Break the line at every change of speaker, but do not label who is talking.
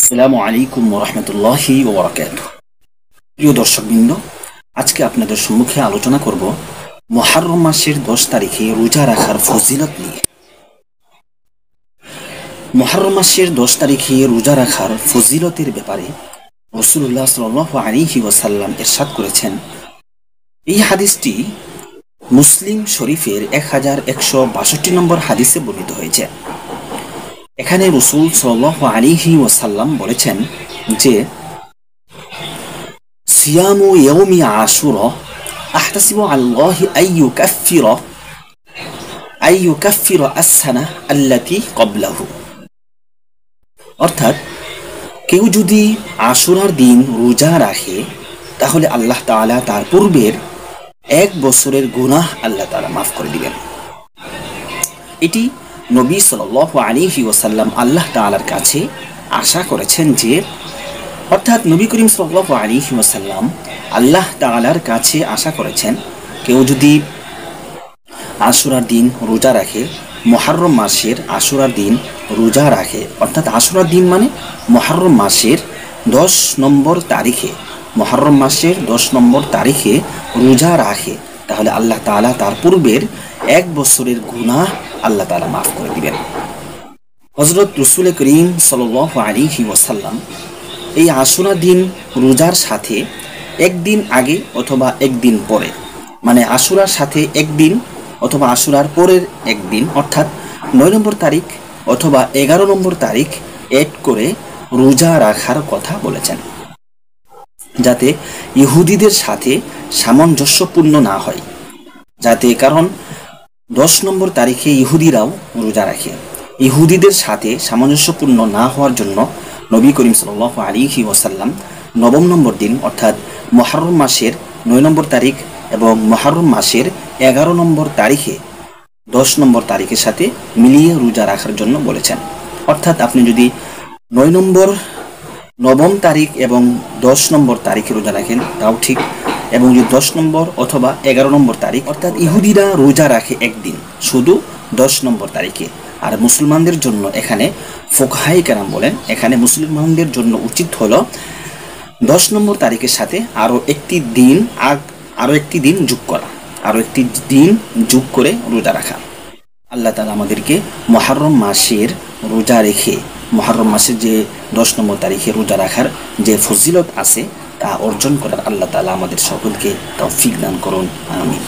আসসালামু আলাইকুম ওরহমতুল্লাহি ওবরাকাতুহু। প্রিয় দর্শকবৃন্দ, আজকে আপনাদের সম্মুখে আলোচনা করব মুহররম মাসের 10 তারিখে রোজা রাখার ফজিলত নিয়ে। মুহররম মাসের 10 তারিখে রোজা রাখার ফজিলতের ব্যাপারে রাসূলুল্লাহ সাল্লাল্লাহু আলাইহি ওয়াসাল্লাম ইরশাদ করেছেন। এই হাদিসটি মুসলিম শরীফের 1162 নম্বর হাদিসে বর্ণিত হয়েছে। এখানে রাসূল সাল্লাল্লাহু আলাইহি ওয়াসাল্লাম বলেছেন যে সিয়ামু ইয়াউমি আশুরা আহতাসিবু আল্লাহি আইয়ুকাফিরা আস-সানা আল্লাতী ক্বাবলাহু। অর্থাৎ কেউ যদি আশুরার দিন রোজা রাখে তাহলে আল্লাহ তাআলা তার পূর্বের 1 বছরের গুনাহ আল্লাহ তাআলা মাফ করে দিবেন। এটি নবী সাল্লাল্লাহু আলাইহি ওয়াসাল্লাম আল্লাহ তাআলার কাছে আশা করেছেন যে, অর্থাৎ নবী করিম সাল্লাল্লাহু আলাইহি ওয়াসাল্লাম আল্লাহ তাআলার কাছে আশা করেছেন কেউ যদি আশুরার দিন রোজা রাখে, মুহররম মাসের আশুরার দিন রোজা রাখে, অর্থাৎ আশুরার দিন মানে মুহররম মাসের 10 নম্বর তারিখে, মুহররম মাসের 10 নম্বর তারিখে রোজা রাখে, তাহলে আল্লাহ তাআলা তার পূর্বের 1 বছরের গুনাহ আল্লাহ তাআলা মাফ করে দিবেন। হযরত রাসূল করিম সাল্লাল্লাহু আলাইহি ওয়াসাল্লাম এই আশুরার দিন রোজার সাথে একদিন আগে অথবা একদিন পরে, মানে আশুরার সাথে একদিন অথবা আশুরার পরের একদিন, অর্থাৎ 9 নম্বর তারিখ অথবা 11 নম্বর তারিখ এড করে রোজা রাখার কথা বলেছেন, যাতে ইহুদিদের সাথে সামঞ্জস্যপূর্ণ না হয়, যাতে কারণ 10 নম্বর তারিখে ইহুদিরাও রোজা রাখে, ইহুদিদের সাথে সামঞ্জস্যপূর্ণ না হওয়ার জন্য নবী করিম সাল্লাল্লাহু আলাইহি ওয়াসাল্লাম 9 নম্বর দিন অর্থাৎ মুহররম মাসের 9 নম্বর তারিখ এবং মুহররম মাসের 11 নম্বর তারিখে 10 নম্বর তারিখের সাথে মিলিয়ে রোজা রাখার জন্য বলেছেন। অর্থাৎ আপনি যদি 9 তারিখ এবং 10 নম্বর তারিখে রোজা রাখেন তাও ঠিক, এবং যদি 10 নম্বর অথবা 11 নম্বর তারিখ, অর্থাৎ ইহুদিরা রোজা রাখে একদিন শুধু 10 নম্বর তারিখে, আর মুসলমানদের জন্য এখানে ফুকাহায়ে কেরাম বলেন এখানে মুসলমানদের জন্য উচিত হলো 10 নম্বর তারিখের সাথে আরও একটি দিন যোগ করা, আরও একটি দিন যোগ করে রোজা রাখা। আল্লাহ তাআলা আমাদেরকে মুহররম মাসের রোজা রেখে মুহররম মাসের যে 10 নম্বর তারিখে রোজা রাখার যে ফজিলত আছে তা অর্জন করার আল্লাহ তাআলা আমাদের সকলকে তৌফিক দান করুন, আমিন।